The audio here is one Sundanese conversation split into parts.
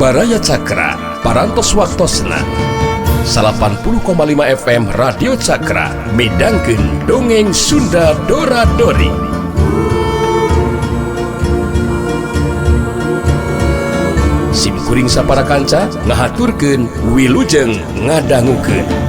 Baraya Cakra parantos waktosna 80,5 FM Radio Cakra midangkeun dongeng Sunda Dora-Dori. Simkuring sapara kanca ngahaturkeun wilujeng ngadangukeun.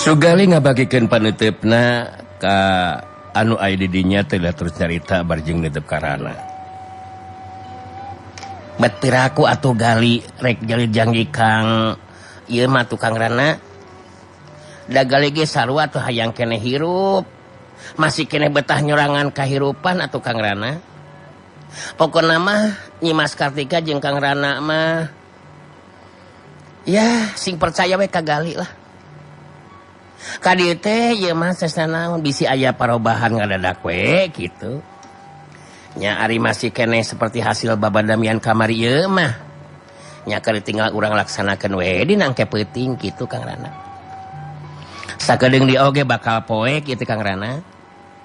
Sugali ngabagikeun paneutepna ka anu aya di dinya teh terus nyarita barjing neuteup karana. Betiraku atuh gali rek jalid janji Kang ieu mah tukang rana. Da gali ge sarua atuh hayang keneh hirup. Masih keneh betah nyorangan kahirupan atuh Kang Rana. Pokona mah Nyimas Kartika jeung Kang Rana mah ya sing percaya we ka gali lah. Kadieu teh ieu mah sesanaon bisi aya parobahan ngadadak we kitu. Nya ari masih keneh seperti hasil babadamian kamari ieu mah. Nya keur tinggal urang laksanakeun we dinangke peuting kitu Kang Rana. Sakedeung di oge bakal poe kitu Kang Rana.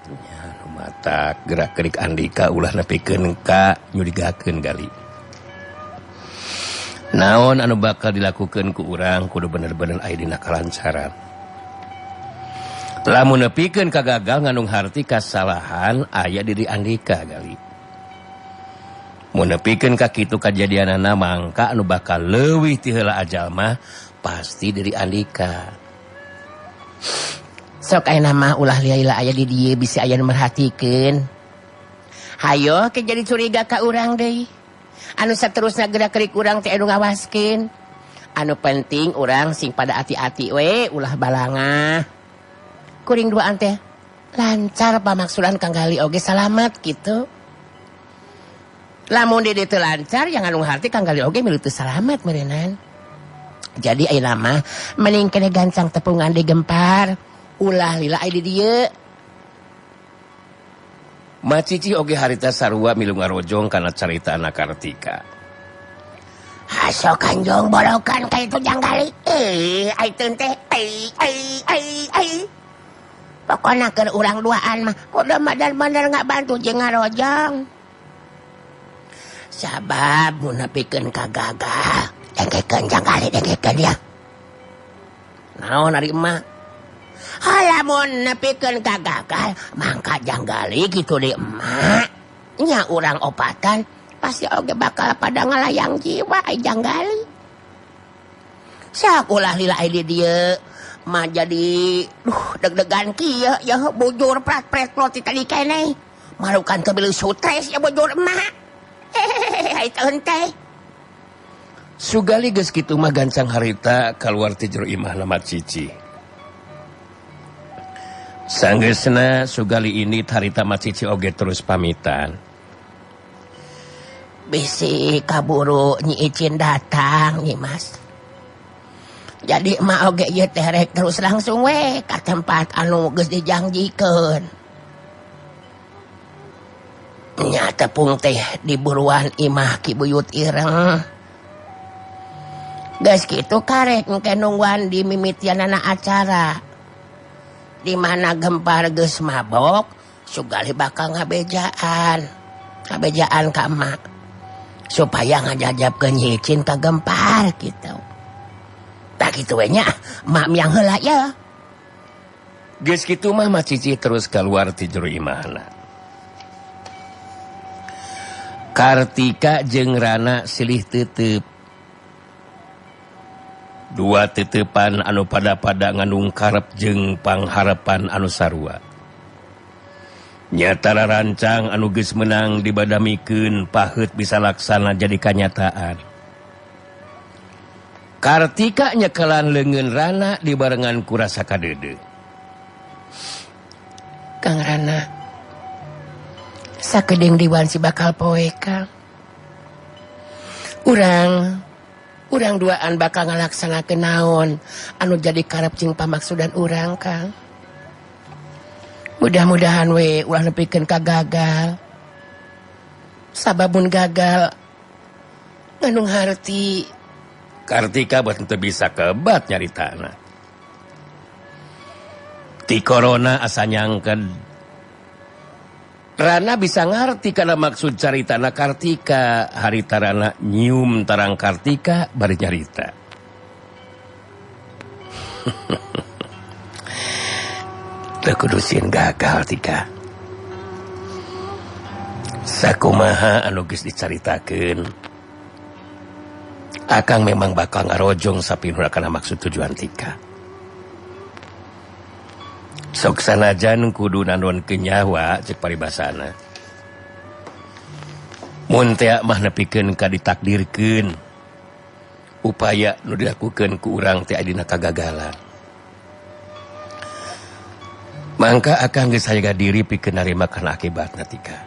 Nya nu matak gerak-gerik Andika ulah nepikeun ka nyurigakeun gali. Naon anu bakal dilakukeun ku urang kudu bener-bener aya dina kalancaran. Lamun nepikeun kagagal ngandung harti kasalahan aya diri Andika gali. Mun nepikeun ka kitu kajadianana mangka anu bakal leuwih ti heula ajal mah pasti diri Andika. Sok ayeuna mah ulah liaila aya di dieu bisi aya nu merhatikeun. Hayo ke jadi curiga ka urang deui. Anu saterusna gerak-gerik urang teh anu ngawaskeun. Anu penting urang sing pada ati-ati we ulah balangah. Kuring duaan teh lancar pamaksudan Kang Gali oge salamet gitu. Lamun di dieu lancar yang anu harti Kang Gali oge milu teu salamet meureunnan. Jadi ayeuna mah mending keneh gancang tepungan digempar. Ulah lila aya di dieu. Macici oge harita sarua milu ngarojong kana carita anak Kartika. Haso kanjong borokan ka itu Jang Gali. Aiteun teh pokona keur urang duaan mah kudu madar-madar ngabantu jeung ngarojong. Sabab mun nepikeun ka gagal, dengekeun Jang Gali dengekeun ya. Naon ari emak? Lamun nepikeun ka gagal, mangka Jang Gali kitu di emak. Nya urang opatan pasti oge bakal pada ngalayang jiwa ai Jang Gali. Sok ulah lila aya di dieu. Mah jadi deg-degan kieu ya bujur prat-pret plot tadi keneh. Malukan teu bileu stres ya bujur emak. Aiteun teh. Sugali geus kitu mah gancang harita kaluar ti jero imahna Macici. Sanggeusna Sugali ini harita Macici oge terus pamitan. Bisi kaburu Nyi Icin datang nih Mas. Jadi emak oge ieu teh rek terus langsung we ka tempat anu geus dijanjikeun. Nya tepung teh di buruan imah ki buyut ireng. Geus kitu karek engke nungguan di mimitianana acara. Di mana gempar geus mabok, Sugali bakal ngabejaan. Ngabejaan ka emak. Supaya ngajajabkeun Nyi Icin ka gempar gitu. Tak gitu we nya, mak miang heula ya. Geus kitu mah Macici terus keluar ti jero imahna. Kartika jeung Rana silih teuteup. Dua teutepan anu pada-pada ngandung karep jeung pangharepan anu sarua. Nyata rancang anu geus meunang dibadamikeun paheut bisa laksana jadi kanyataan. Kartika nyekelan leungeun Rana dibarengan ku rasa kadeudeung. Kang Rana, sakedeng diwansi bakal poe Kang. Urang duaan bakal ngalaksanakeun naon anu jadi karep jeung pamaksudan urang Kang. Mudah-mudahan we ulah nepikeun ka gagal. Sababun gagal ngandung harti. Kartika buat teu bisa kebat nyaritana. Ti corona asa nyangkeun Rana bisa ngarti kana maksud caritana Kartika. Harita Rana nyium tarang Kartika bari nyarita. Teu kudusin gagal Tika. Sakumaha anu geus dicaritakeun, Akang memang bakal ngarojong sapinuna kana maksud tujuan Tika. Sok sanajan kudu nanonkeun nyawa cek paribasana. Mun teh mah nepikeun ka ditakdirkeun. Upaya nu dilakukeun ku urang teh adina kagagalan. Mangka Akang geus hayaga diri pikeun narima kana akibatna Tika.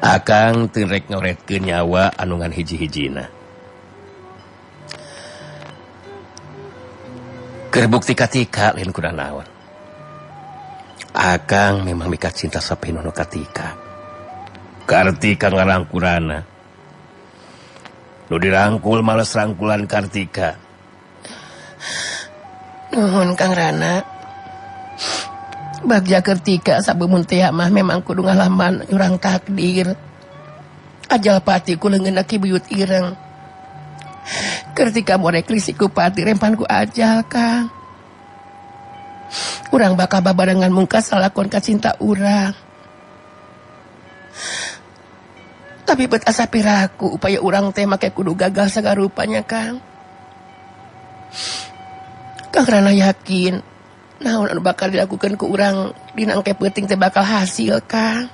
Akang teu rek ngoretkeun nyawa anu ngan hiji-hijina. Keur bukti katika lain kuda naon. Akang memang mika cinta sapinuhna katika. Kartika ngarangkurana. Nu dirangkul males rangkulan Kartika. Nuhun Kang Rana. Bagja Kartika sabemun teh mah memang kudu ngalaman urang takdir. Ajal pati ku leungeunna ki buyut ireng. Ketika morek lisiku pati rempan ku ajal Kang. Urang bakal babarengan mungkas salakon ka cinta urang. Tapi bet asa piraku upaya urang teh make kudu gagal sagarupanya Kang. Kang Rana yakin naon anu bakal dilakukeun ku urang dina engke peuting teh bakal hasil Kang.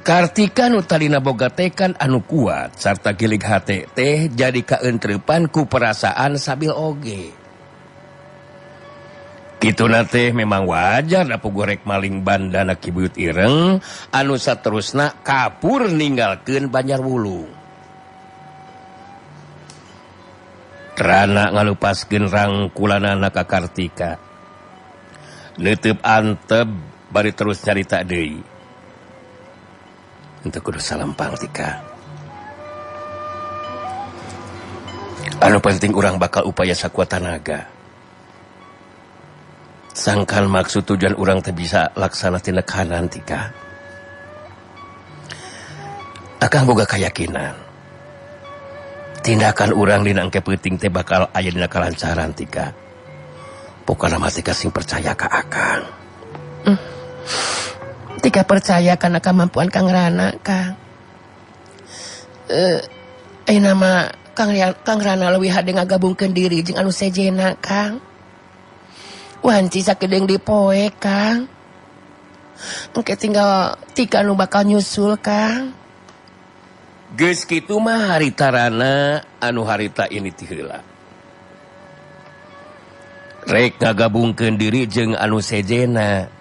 Kartika nu talina boga tekan anu kuat sarta gilig hate teh jadi kaentreupan ku perasaan sabil oge. Kituna teh memang wajar da pugorek maling bandana ki buyut ireng anu saterusna kapur ninggalkeun Banjarwulung. Rana ngalupaskeun rangkulanana ka Kartika. Neuteub anteb bari terus nyarita deui. Untuk kudu salampang Tika. Anu penting urang bakal upaya sakuat tenaga. Sangkan maksud tujuan urang teh bisa laksana tindakan Tika. Akang boga keyakinan. Tindakan urang dina engke peuting teh bakal aya dina kalancaran Tika. Pokona mah Tika sing percaya ka Akang. Tika percaya karena kemampuan Kang Rana, Kang. Nama Kang Rana leuwih hade ngagabungkeun diri jeung anu sejena, Kang. Wanci sakedeng dipoe, Kang. Engke tinggal Tika anu bakal nyusul, Kang. Geus kitu mah harita Rana anu harita ini ti heula. Rek ngagabungkeun diri jeung anu sejena.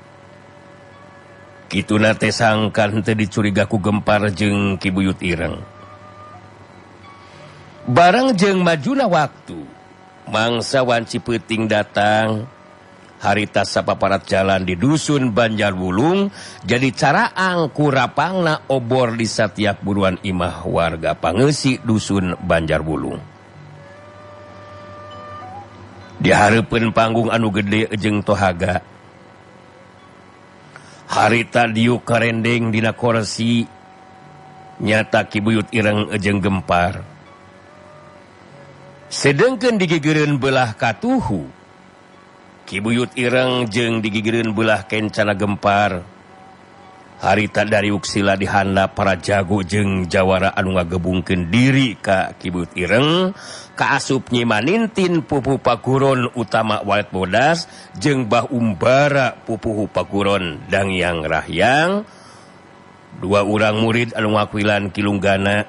Kituna teh sangkan teu dicuriga ku Gempar jeung Ki Buyut Ireng. Bareng jeung majuna waktu, mangsa wanci peuting datang, harita sapaparat jalan di dusun Banjarwulung jadi caraang ku rapangna obor di setiap buruan imah warga pangeusi dusun Banjarwulung. Di hareupeun panggung anu gede jeung tohaga. Harita diuk karendeng dina kursi nyata Ki Buyut Ireng jeung Gempar. Sedengkeun digigeureun belah katuhu Ki Buyut Ireng jeung digigeureun belah kencana Gempar. Harita dariuk sila dihandap para jago jeung jawara anu ngagebungkeun diri ka Ki Buyut Ireng kaasup nyimanintin pupuh paguron utama Walet Bodas jeung Bah Umbara pupuh paguron Dangyang Rahyang. Dua urang murid anu ngawakilan Kilunggana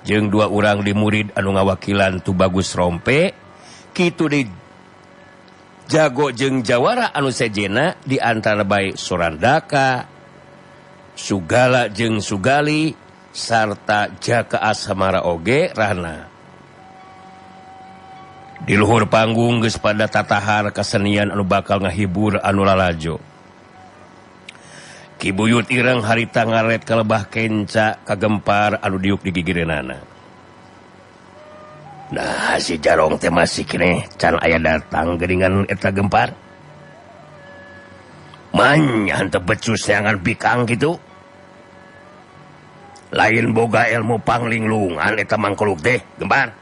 jeung dua urang di murid anu ngawakilan Tubagus Rompe. Kitu di jago jeung jawara anu sejena di antara baik Surandaka, Sugala jeung Sugali sarta Jaka Asamara oge rahna. Di luhur panggung geus pada tatahar kesenian anu bakal ngahibur anu lalajo. Ki Buyut Ireng harita ngaret ka lebah kenca kagempar anu diuk di gigireunana. Nah, si Jarong teh masih kene can aya datang geuningan eta gempar. Manya henteu becus seangan bikang kitu. Lain boga ilmu panglinglungan eta mangkuluk teh, gempar.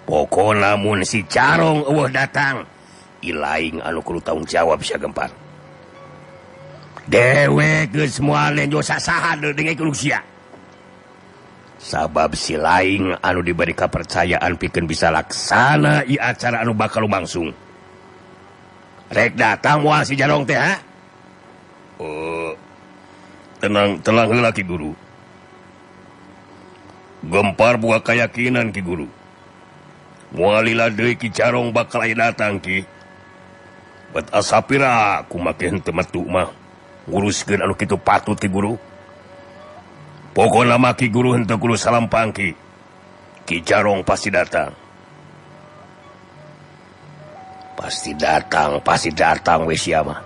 Pokona mun si Jarong eueuh datang, ilaing anu kudu tanggung jawab sia gempar. Dewek geus moal dosa saha dengkeun sia. Sabab si laing anu diberi kepercayaan pikeun bisa laksana ieu acara anu bakal lumangsung. Rek datang moal si Jarong teh ha? Tenang heula Ki Guru. Gempar buka keyakinan Ki Guru. Mualila deui Ki Jarong bakal aya datang Ki. Bet asapira kumake henteu metu mah nguruskeun anu kitu patut Ki Guru. Pokona mah Ki Guru henteu kudu salampang Ki. Ki Jarong pasti datang. Pasti datang we sia mah.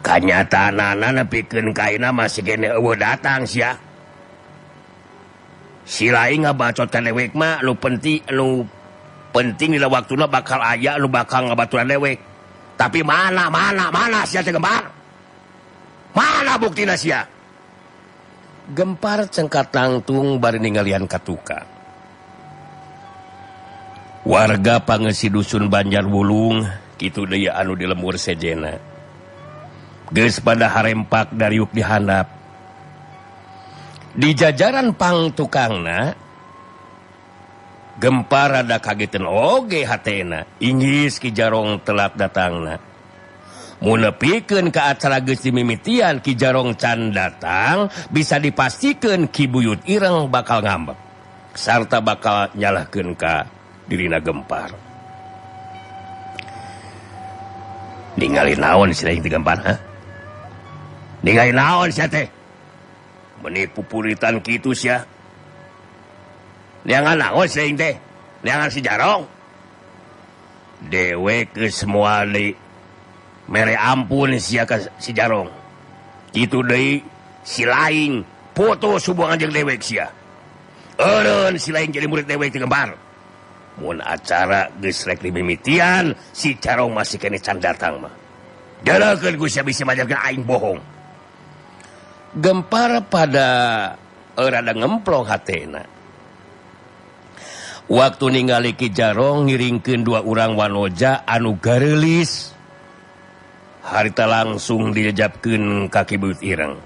Kanyataanana nepikeun kaina masih kene eueuh datang sia. Si lain ngabacot ka dewek mah anu penting dina waktuna bakal aya anu bakal ngabaturan dewek. Tapi mana sia teh Gempar? Mana buktina sia? Gempar cengkat langtung bari ninggalian katuka. Warga pangeusi dusun Banjarwulung kitu deui anu di lembur sejena. Geus pada harempak dariuk dihandap. Di jajaran pangtukangna Gempar rada kageteun oge hatena inggis Ki Jarong telat datangna. Mun nepikeun ka acara geus dimimitian Ki Jarong can datang, bisa dipastikeun Ki Buyut Ireng bakal ngambek sarta bakal nyalahkeun ka dirina Gempar. Ningali naon sia teh Gempar ha? Ningali naon sia teh? Meni pupuritan kitu sia. Neangan naon sia teh? Neangan si Jarong. Dewek geus moal mere ampun sia ka si Jarong. Kitu deui si laing putus hubungan jeung dewek sia. Eureun si laing jadi murid dewek teh Gempar. Mun acara geus rek dimimitian, si Jarong masih kene can datang mah. Jalakeun ku sia bisa majarkeun aing bohong. Gempar pada rada ngemplong hatena. Waktu ningali Ki Jarong ngiringkeun dua urang wanoja anu gareulis, harita langsung dijajabkeun ka Ki Buyut Ireng.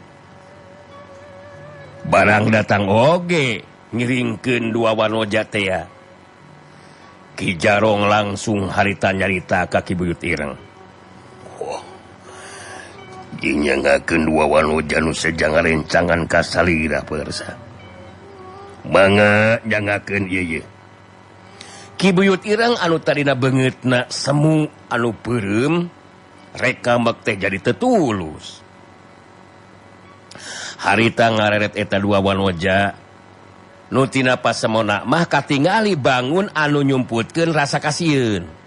Barang datang oge ngiringkeun dua wanoja teh. Ki Jarong langsung harita nyarita ka Ki Buyut Ireng. Dinyangakeun dua wanoja nu sejang rencangan ka salira peursa. Mangga nyangakeun ieu. Ki Buyut Ireng anu tadina beungeutna semu anu peureum rek ngambek teh jadi tetulus. Harita ngareret eta dua wanoja nu tina pasemona mah katingali bangun anu nyumputkeun rasa kasieun.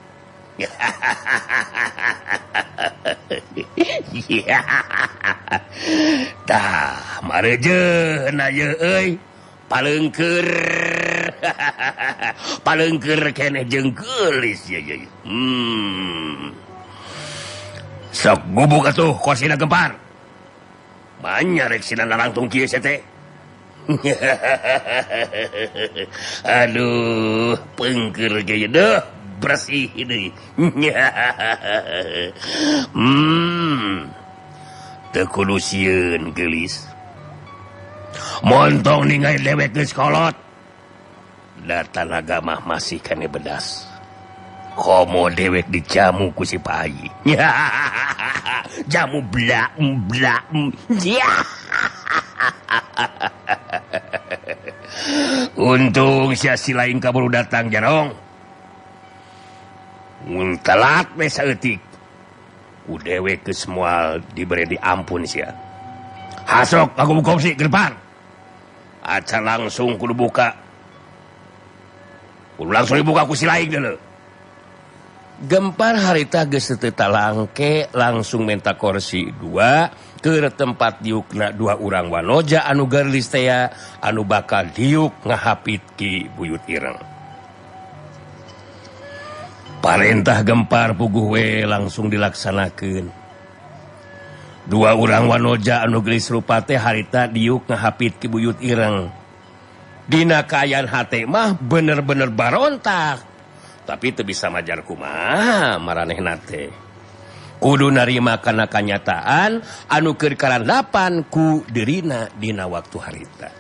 Tah marejeun aya euy paleungkeur. Paleungkeur keneh jeung geulis ya. Sok gubuk atuh kosina Gempar. Manya rek sina narangtung kieu sia teh. Aduh, peungkeur ge deuh bersih deui. Teu kudu sieun geulis. Montong ningali dewek geus kolot. Data nagamah masih kene bedas. Komo dewek dijamu ku si Payi. Jamu blak. Untung sia si lain kaburu datang Jarong. telat saeutik ku dewe geus moal diberi diampun sia. Hasok aku buka opsi ke depan. Acara langsung kudu buka. Kudu langsung dibuka ku si laing dulu. Gempar harita geus teu talangke langsung minta kursi 2 ke tempat diukna 2 urang wanoja anu garlis teh anu bakal diuk ngahapit ki buyut ireng. Parentah Gempar puguh we langsung dilaksanakeun. 2 urang wanoja anu gelis rupa teh harita diuk ngahapit ki buyut ireng. Dina kaayaan hate mah bener-bener barontak. Tapi teu bisa majar kumaha maranehna teh. Kudu narima kana kanyataan anu keur karandapan ku deurina dina waktu harita.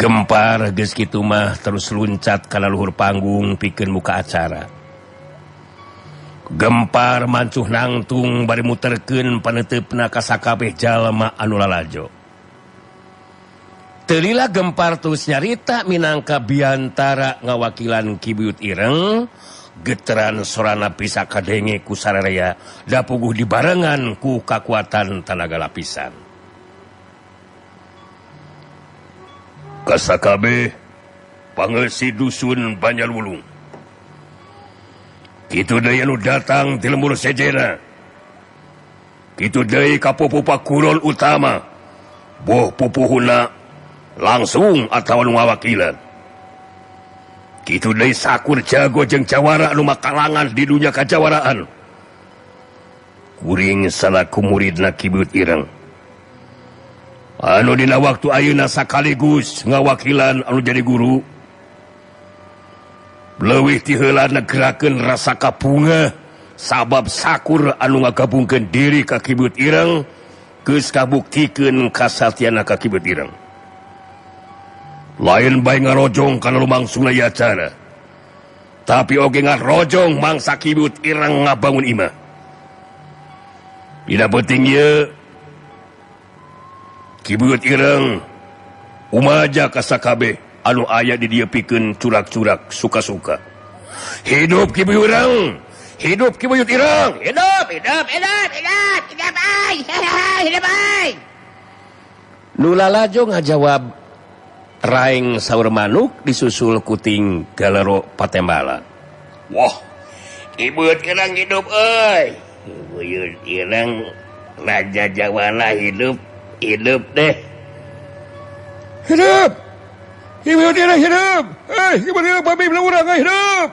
Gempar geus kitu mah terus luncat kana luhur panggung pikeun muka acara. Gempar mancuh nangtung bari muterkeun paneteupna ka sakabeh jalma anu lalajo. Teulila Gempar terus nyarita minangka biantara ngawakilan Ki Buyut Ireng, geteran sorana bisa kadenge ku sararea da puguh dibarengan ku kakuatan tanaga lapisan. Kasakabe pangelsi dusun Banyalwulung. Kitu deui anu datang ti lembur sejena. Kitu deui ka pupuh pakurol utama. Boh pupuhuna langsung atawa nu ngawakilan. Kitu deui sakur jago jeung jawara anu makalangan di dunya kajawaraan. Kuring salaku muridna Ki Buyut Ireng. Anu dina waktu ayeuna sakaligus ngawakilan anu jadi guru. Leuwih ti heula negerakeun rasa kapunga sabab sakur anu ngagabungkeun diri ka Ki Buyut Ireng geus kabuktikeun kasatiana ka Ki Buyut Ireng. Lain bae ngarojong kana lumangsungna ieu acara. Tapi oge ngarojong mangsa Ki Buyut Ireng ngabangun imah. Dina penting ieu Ki Buyut Ireng umaja ka sakabeh anu aya di dieu pikeun curak-curak suka-suka. Hidup Ki Buyut Ireng! Hidup Ki Buyut Ireng! Hidup, hidup, hidup, hidup, hidup ai! Hidup ai! Nu lalajo ngajawab Raeng saur manuk disusul kuting galero patembalan. Wah, Ki Buyut Ireng hidup euy. Ki Buyut Ireng raja Jawana hidup deh. Hidup! Ki Buyut Ireng hidup! Ki Buyut Ireng pami belah urang hidup!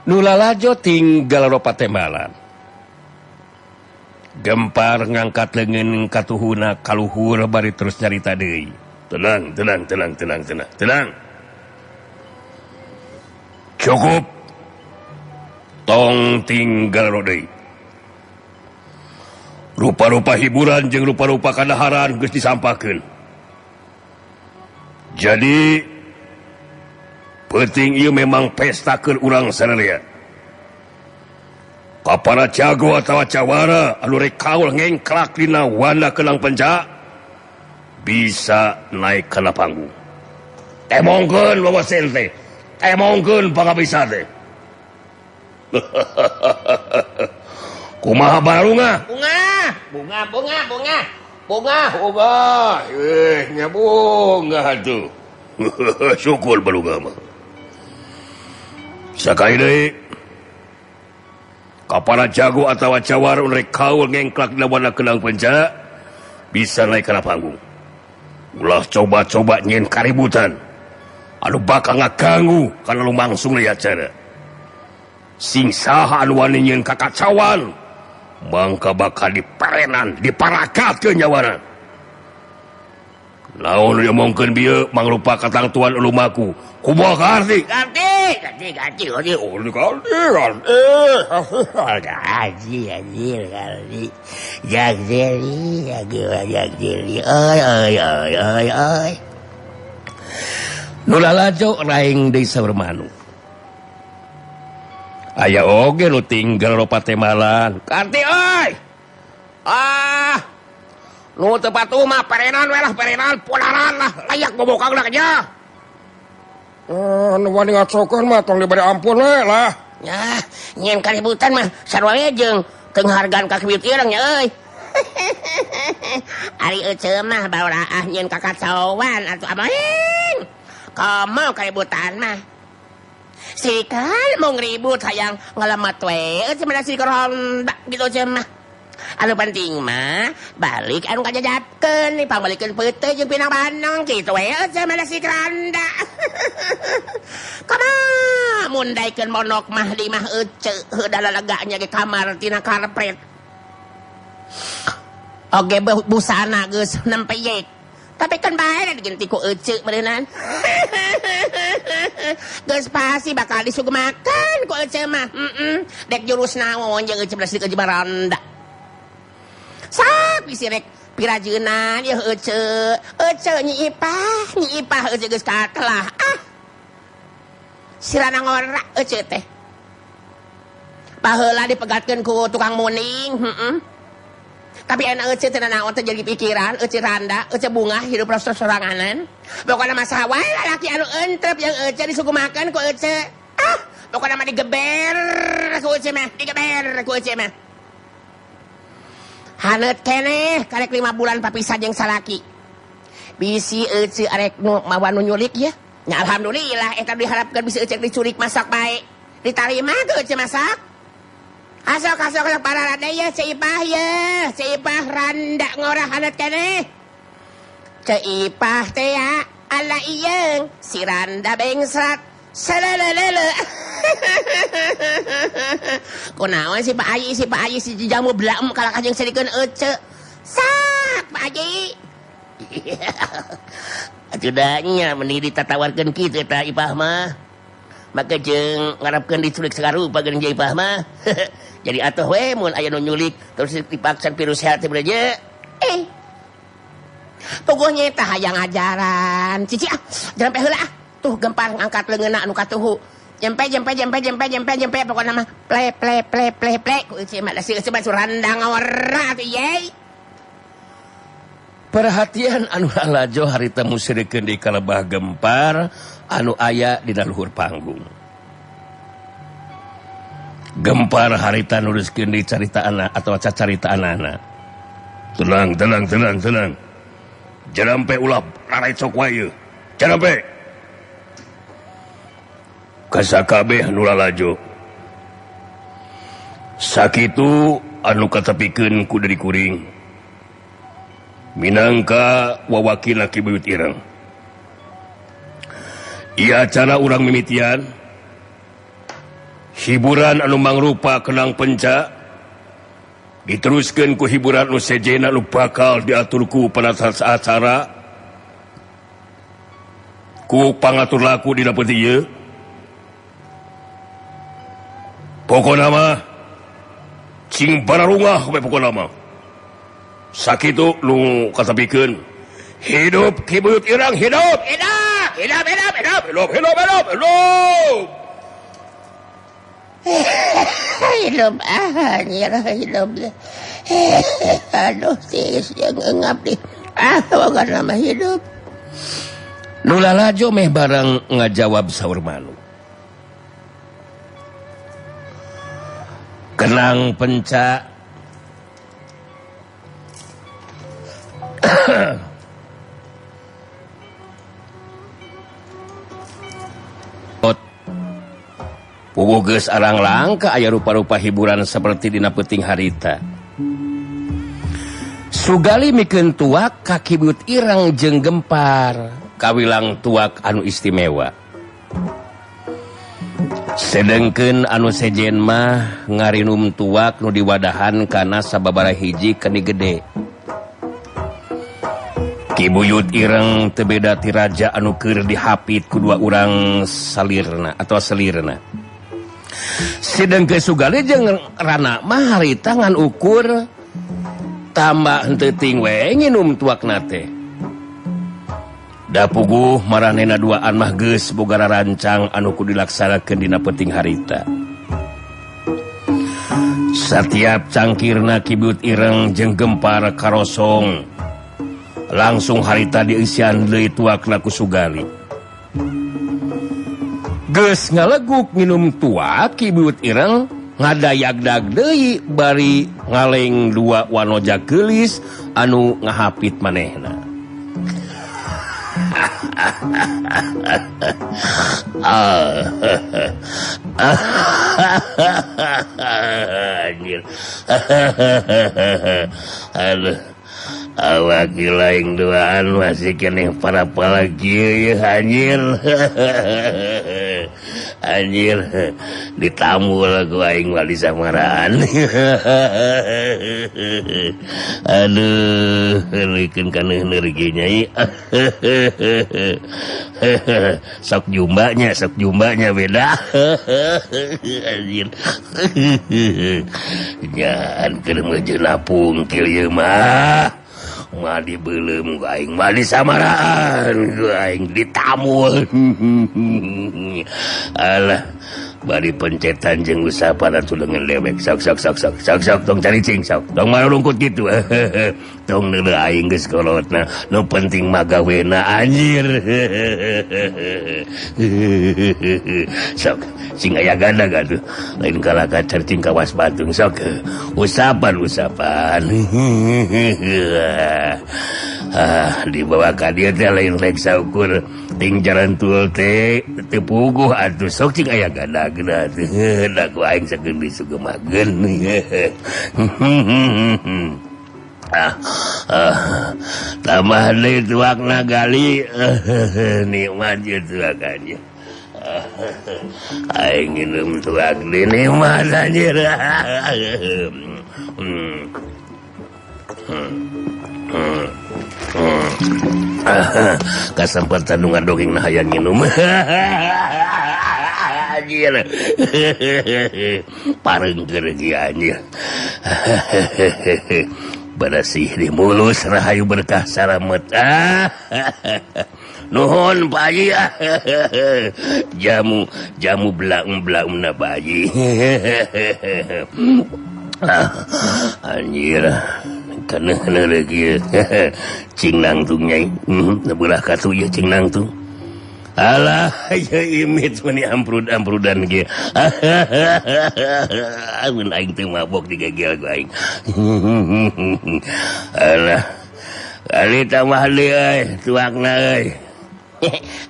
Nu lalajo ting galero patembalan. Gempar ngangkat leungeun katuhuna kaluhur bari terus nyarita deui. Tenang. Cukup. Tong tinggal rodei. Rupa-rupa hiburan jeung rupa-rupa kadaharan geus disampakeun. Jadi penting ieu memang pestakeun urang sararea. Kapara jago atawa cawara anu rek kaul ngengklak dina wana kelang penja bisa naik kana panggung. Temongkeun wawasil teh. Temongkeun pangabisa teh. Kumaha barunga? Bunga. Nya bunga tuh. Syukur barunga mah. Sakali deui kapara jago atawa cawar rek kaul ngengklak dina wana kelang penja bisa naik kana panggung. Ulah coba-coba nyen kaributan anu bakal ngaganggu kana lumangsung ieu acara. Sing saha anu wani nyen kakacawan mangka bakal diperenan diparakatkeun nyawana. Naon anu omongkeun bieu mangrupa katangtuan lumaku. Kumaha karti? Karti. Nu lalajo Raeng deui saur manuk. Aya oge nu tinggal ro patemalan. Karti euy. Nu teu patuh mah perenan we lah, perenan punaran lah, layak bobokangna nya. Wani ngacokan mah tong diberi ampun we lah. Ya, nyen kaributan mah sarua jeung teu hargaan ka kibiut ireng nya euy. Ari euceum mah bauraah nyen kakacauan atuh amaing. Komo kaributan mah. Sikal mau ngeribut hayang ngalamat we, euceum da si ronda gitu ceum mah. Anu penting mah balik anu kajajatkeun nih pangbalikeun peuteuh jeung pinang banong kitu we euceum da si ronda. Kama mundaikeun monok mah di mah euceu heudala leganya ge kamar tina karpet. Oge busana geus nempeyek. Tapi kan bae diganti ku euceu meureunnan. Geus pasti bakal disugemakeun ku euceu mah. Dek jurus naon jeung euceu belas ke baranda. Sak bisi rek pirajeunan ya euceu Nyi Ipah euceu geus katelah. Sirana ngora euceu teh. Baheula dipegatkeun ku tukang muning, Tapi enak euceu teh naon teh jadi pikiran, euceu randa, euceu bunga hidup soranganan. Pokona mah saha wae lalaki anu entrep yang euceu disugumakeun ku euceu. Pokona mah digeber ku euceu mah, Haneut keneh karek 5 bulan papisah jeung salaki. Bisi euceu arek nu mawa nu nyulik ya. Nya alhamdulillah eta diharapkeun bisa euceu diculik masak bae. Ditarima tuh euceu masak. Asok para rada ya Ipah randa ngorah haneut keneh. Ipah teh ya ala ieung si randa bengsrat. Salelelele. Kunaon si Pak Aji si jamu blaem kalakah jeung sadikeun euceu. Sak Pak Aji. Tidaknya meni ditatawarkeun kitu eta Ipah mah. Maka jeung ngarepkeun diculik sagarupa geuning Ipah mah. Jadi atuh we mun aya nu nyulik terus dipaksa virus sehat teh bereje. Tuguhnya teh hayang ajaran. Cici jampe heula Tuh gempar ngangkat leungeunna anu katuhu. Jempe pokona mah ple ku euceu mah da si euceu mah surandang ngawara atuh ye. Perhatian anu alajo harita musyrikeun di kalebah gempar anu aya di luhur panggung. Gempar harita nuliskeun di caritaana atau cacaritaanana. Tenang. Jarampe ulah rarecok wae. Jarampe. Kasakabeh anu lalajo. Sakitu anu katepikeun ku Dedi Kuring. Minangka wawakil Ki Buyut Ireng. Ieu acara urang mimitian hiburan anu mangrupa kenang penca diteruskeun ku hiburan anu sejena anu bakal diatur ku panasar acara ku pangatur laku dina peuting ieu. Pokona mah cing bararungah we pokona mah. Sakitu nu katepikeun hidup Ki Buyut Ireng hidup. Hidup hidup. Aduh tis yang ngap di. Wagan nama hidup. Nu lalajo meh barang ngajawab saur manu. Kenang penca puguh geus arang langka aya rupa-rupa hiburan seperti dina peuting harita. Sugali mikeun tuak ka Ki Buyut Ireng jeung gempar kawilang tuak anu istimewa. Sedengkeun anu sejen mah ngarinum tuak nu diwadahan kana sababaraha hiji keni gede. Ki Buyut Ireng teu beda ti raja anu keur dihapit ku dua urang salirna atau selirna. Sedengkeun sugali jeung rana mah harita ngan ukur tambah henteu ting we nginum tuakna teh. Da puguh maranehna duaan mah geus boga rancang anu kudu dilaksanakeun dina peuting harita. Satiap cangkirna Ki Buyut Ireng jeung gempar karosong langsung harita diisian deui tuakna ku sugali. geus ngaleguk minum tua Kibuyut Ireng ngadayagdag deui bari ngaleng dua wanoja geulis anu ngahapit manehna. Anjir. Aduh. Awak lain duaan masih kena para lagi ya anjir. Anjir ditamu lagu aing wali samaraan. Aduh likin kana energinya sok jumbanya beda. Anjir. Jangan kena mejenapung kieu ye mah. Madi belum aing madi samaraan aing ditamu. Alah bari pencetan jeung usapan atuh dengan lewek sok tong cari cing sok tong marungkut gitu. Tong neuleuh aing geus kolotna nu penting magawena anjir. Sok sing aya ganda gatuh lain kala kacar cing kawas batung sok usapan. Dibawa ka dieu teh lain reksa ukur ting jalan tul teh teu puguh atuh sok cing aya ganda-ganda teh da ku aing sakeun disugemakeun. Tambah deui tuakna gali nikmat ieu tuakannya. Aing nginum tuak di nikmat anjir. Kasempatan nu ngadongeng na hayang nginum. Anjir. Pareungkeun ge anjir. Barasih di mulus rahayu berkah salamet. Nuhun Pak Haji. Jamu belaung-belaungna Pak Haji. Anjir. Kana lagi cing nangtung nyai. Belah katu ya cing nangtung. Alah ya imit meni amprudan ge. Mun aing teu mabok digegel ku aing. Alah. Kali tambah deui tuakna euy.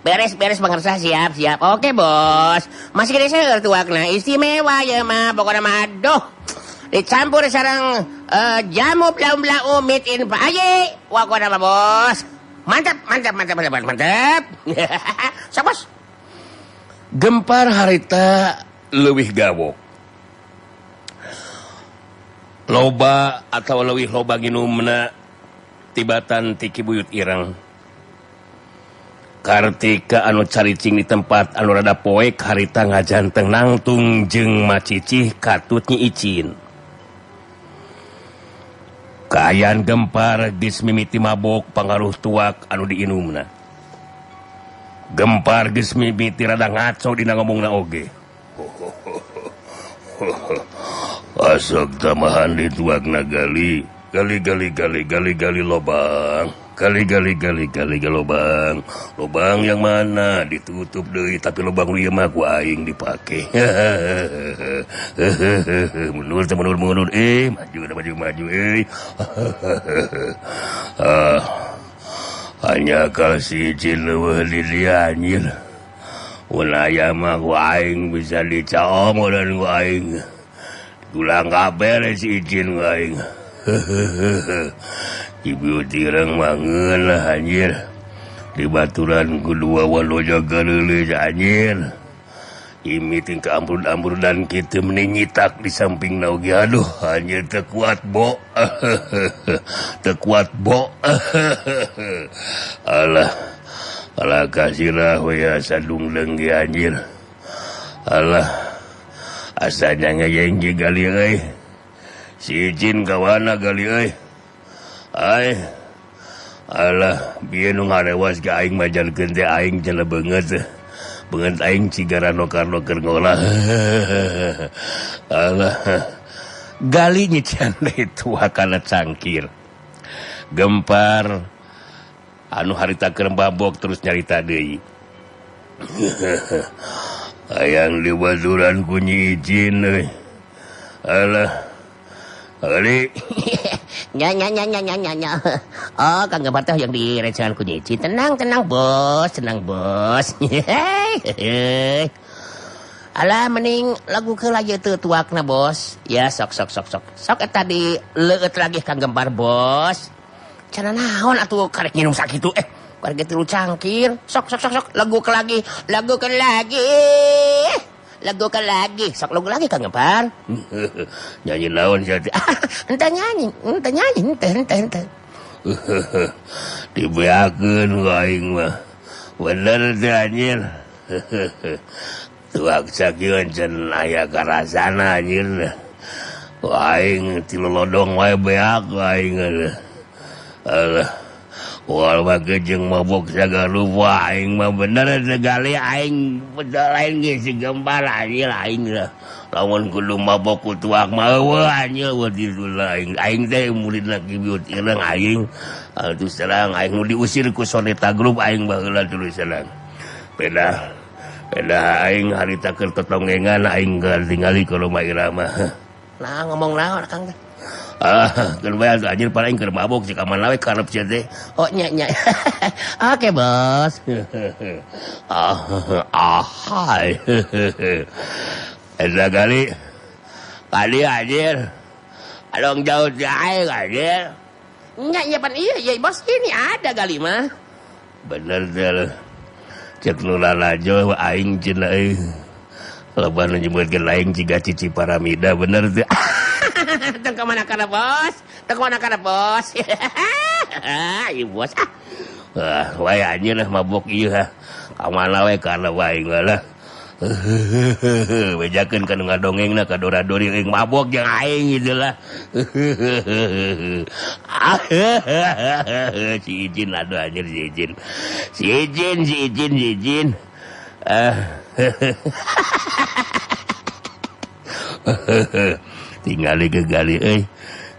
Beres pengersa siap. Oke bos. Masih gede seger tuakna istimewa ya mah pokoknya mah aduh. Dicampur sareng jamu blau-blau made in Pak Haji. Wah kok nama bos. Mantap. Sok bos. Gempar harita leuwih gawok. Loba atau leuwih loba nginumna tibatan ti Kibuyut Ireng. Kartika anu caricing di tempat anu rada poek harita ngajanteng nangtung jeung macicih katut Nyi Icin. Kaayaan Gempar geus mimiti mabok pangaruh tuak anu diinumna. Gempar geus mimiti rada ngaco dina ngomongna oge. Asok tamahan di tuakna gali lobang. Gali lobang. Lobang yang mana ditutup deui tapi lobang ieu mah ku aing dipake. Mundur maju hanya kalau si Icin leuweh di dia anjir. Mun aya mah ku aing bisa dicaom dan ku aing. Tulang kabeh si Icin ku aing. Kibuyut Ireng mangeun lah anjir. Di baturan kedua wanoja galeuleus anjir. Imiting ke ambrud-ambrudan kitu meni nyitak di samping oge aduh anjir teu kuat bo. Alah kasirah we asa dungleng ge anjir. Alah asanya ngayeng ge gali euy. Si Icin kawana gali euy. Ay, alah, biar nu ngarewas ke aing majalkeun teh aing jana beungeut aing cigara nokar-nokar ngolah. Alah, gali nyician itu kana cangkir. Gempar anu harita keur babok terus nyarita deui. Hayang di baturan kunyi izin alah kali nya. Oh, Kang Gempar teh yang di recehan ku nyicin. Tenang bos. Alah mending lagu keula ye teu tuakna bos. Ya sok eta di leueut lagi Kang Gempar bos. Cenah naon atuh karek nginum sakitu karek tilu cangkir. Sok lagu ke lagi. Sok lagu lagi Kang Gempar. nyanyi naon jadi Ente nyanyi. dibeakeun ku aing mah bener teh anjir tuak sakieu can aya karasana anjir aing tilolodong wae beak aing alah wal make jeung mabok sagarupa aing mah bener segali aing bener lain ge si Gempar anjir aing lah lamun kudu mabok ku tuak mah eueuh anjir wadillah aing teh muridna Kibiut Ireng aing terus terang aing nu diusir ku Soneta Group aing baheula terus terang beda aing harita keur tetongengan aing tingali ka Roma Irama nah ngomong naon Kang teh keur bae anjir paling keur mabok si kamana we karep sia teh oh nya oke bos hai eta kali anjir along jauh si aing anjir nya pan iya bos ini ada kali mah bener teh cek nulalajo aing cenah loba nu nyebutkeun aing ciga Cici Paramida bener teh teu kemana kana bos ieu bos wae anjeun mabok ieu ka mana we kana wae ngalah bejakeun kana ngadongengna ka dora-dori aing mabok jeung aing gitu lah si Ijin aduh anjir si Ijin tingali ke gali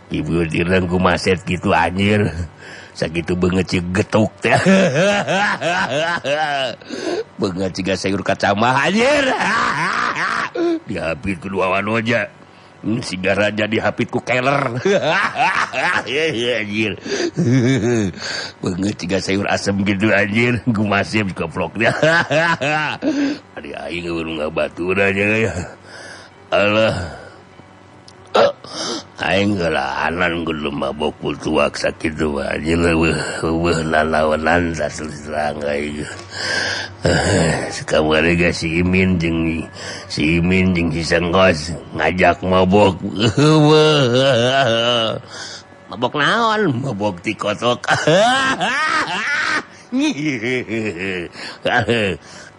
Kibiut Ireng ku maset gitu anjir sakitu beungeut cig getuk teh beungeut ciga sayur kacamah anjir dihapit ku dua wanoja siga raja dihapit ku keler anjir beungeut ciga sayur asem gitu anjir ku masih keplok teh ari aing urang ngabaturan ya Allah aing gelaanan kudu mabok tuak sakitu anjir weuh nalawanan terang aing sakamari ge si Imin jeung si Sengkos ngajak mabok mabok naon mabok tikotok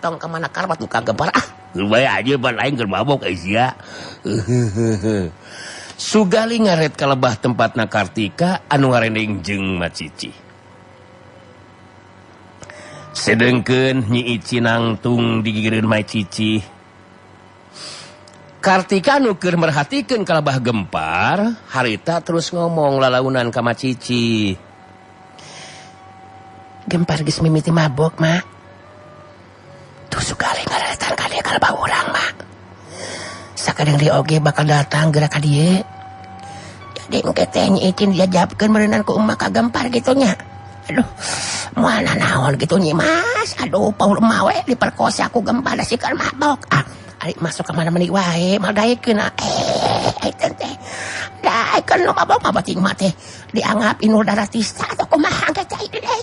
tong kemana karbat tukang Gempar bae aja ban aing keur mabok sia Sugali ngaret kalebah tempatna Kartika anu ngareneng jeung Macici. Sedengkeun Nyi Ici nangtung di gigireun Macici. Kartika anu keur merhatikeun kalebah Gempar, harita terus ngomong lalaunan ka Macici. Gempar geus mimiti mabok, Mak. Tuh Sugali ngaretan ka dieu kalebah urang, Mak. Sakadeng di oge bakal datang gerak ka dieu. Jadi engke teh Nyi Icin diajabkeun meureunan ku emak ka Gempar gitu nya. Aduh, moal naon gitu Nyi Mas. Aduh, paul emak we diperkosa ku Gempar da sikeun mabok. Ari masuk ka mana meuni wae mal daekeun. Teh. Daekeun nu mabok mah bating mah teh dianggap Inul Daratista atau kumaha engke teh deui.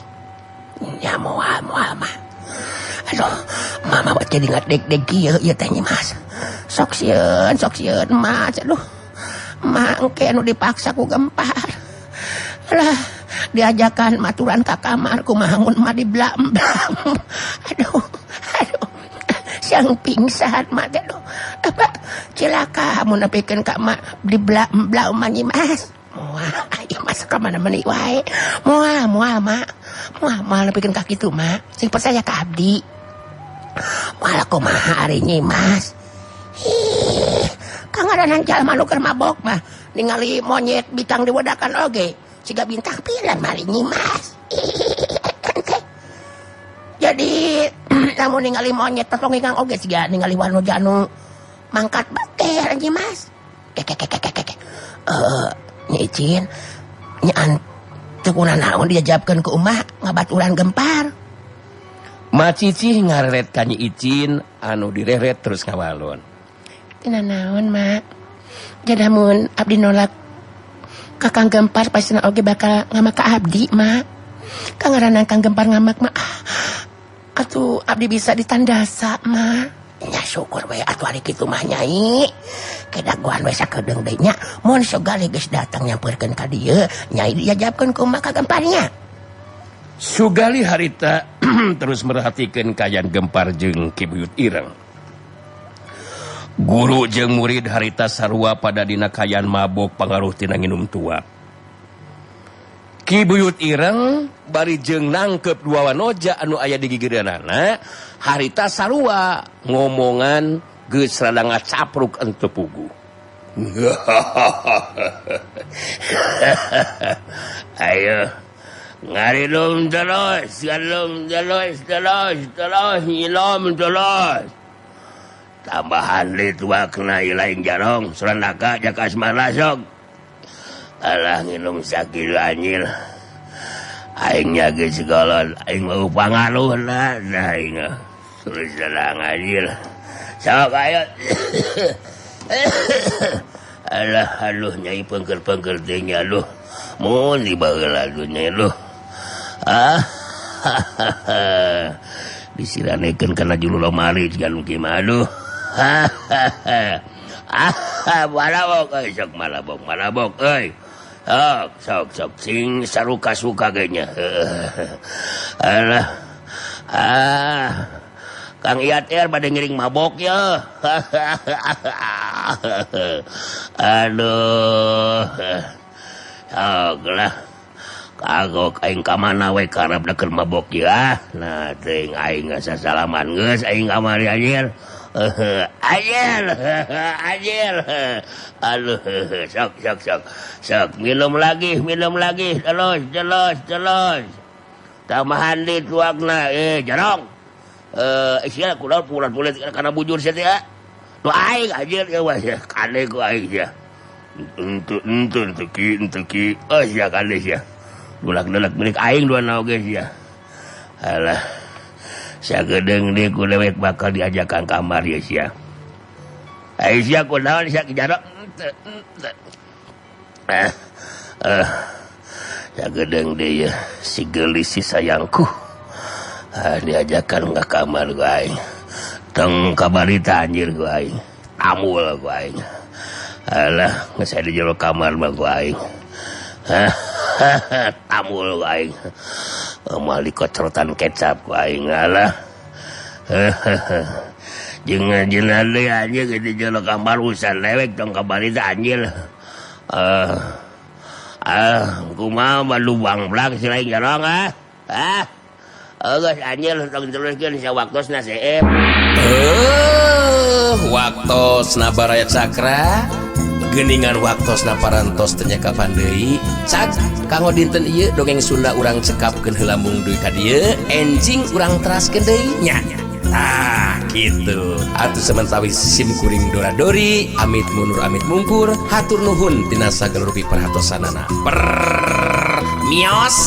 Nya moal mah. Aduh, mama buat jadi ngadeg-deg kieu ieu teh Nyi Mas. Sok sieun Mas. Aduh. Mangke anu dipaksa ku Gempar. Lah, diajakan maturan ka kamar kumaha mun mah diblam-blam. Aduh. Siang pingsan mah aduh. Apa cilaka mun nepikeun ka mah diblam-blam mah Nyi Mas. Moal aya masuk ka mana meuni wae. Moal Mak. Moal nepikeun ka kitu Mak. Sing percaya ka abdi. Moal kumaha ari Nyi Mas. Kang ada nang jalma nu keur mabok mah ningali monyet bintang diwedakan oge siga bintang piran mari Nyi Mas. Jadi mau ningali monyet tolong ingang oge siga ningali wanu janu mangkat bater anjing Mas. Nyicin nyaan cukuna naon diajabkeun ku umah ngabaturan gempar. Macici ngareret ka Nyi Icin anu direret terus ngawalon. Tina naon mak jadamun abdi nolak kakang gempar pasti oge bakal ngamak ka abdi mak. Kangaranan kang gempar ngamak mak atuh abdi bisa ditandasa mak. Ya syukur we atuh ari kitu mah nyai. Kedaguan we sakedeung deui nya mun sogali geus datang nyampeurkeun ka dieu nyai diajabkeun ku maka gemparnya. Sugali harita terus merhatikeun kayan gempar jeung Ki Buyut Ireng. Guru jeung murid harita sarua pada dina kayan mabok pangaruh tina nginum tua. Ki Buyut Ireng bari jeung nangkep dua wanoja anu aya di gigireunana harita sarua ngomongan geus rada ngacapruk ente pugu. Ayo ngarilum terus, ngalum terus, ilom terus. Tambahan litua kena ilaing jarong, surandaka jaka asmara sok. Alah nginum sakit anjir. Aing nyage segala, aing mau pangaruh lah, aing sulit sedang anjir. Sok ayo. Alah aluh nyai pengker-pengker tingnya aluh. Mohon dibawa aluhnya aluh. Disiranekeun kana julu lomari jika gimana aduh. Malabok euy sok malabok euy. Sok sing saruka-suka kayaknya. Alah. Kang Iat pada ngiring mabok ya. Aduh. Sok lah. Kagok aing ka mana we karep deukeun mabok ya. Nah, teuing aing sasalaman geus aing kamari anjir. Anjir. Aduh, sok minum lagi. Terus. Tambahan di tuakna jarong. Sia kunaon pulat-pulat kana bujur sia teh. Nu aing anjir ya wah ya. Kane ku aing ya. Ente ki. Ya kane sia. Dulak-dulak milik aing dua naoge sia. Alah. Sagedeung deui ku lewek bakal diajakan kamar ya sia. Ai sia kunaon sia kijarok. Sagedeung deui si geulis si sayangku. Diajakan ke kamar ku aing. Tong kabarita anjir ku aing. Amul ku aing. Alah, geus aya di jero kamar mah ku aing. Tamul ku aing. Moal dikocrotan kecap ku aing alah. Jeung ngajeunna deui anjir di jero kamar usan lewek tong kabarita anjir. Kumaha balubang blak si lain jarong geus anjir tong teruskeun sia waktosna seep. Waktosna baraya cakra. Geningan waktosna parantos teu nya kapan deui. Cak kanggo dinten ieu dongeng Sunda urang cekapkeun heula mung duy ka dieu, enjing urang teraskeun deui nya. Tah kitu. Atuh sementawis sim kuring dora-dori, amit mundur amit mungkur, hatur nuhun tina sagala rupi perhatosanana. Mios.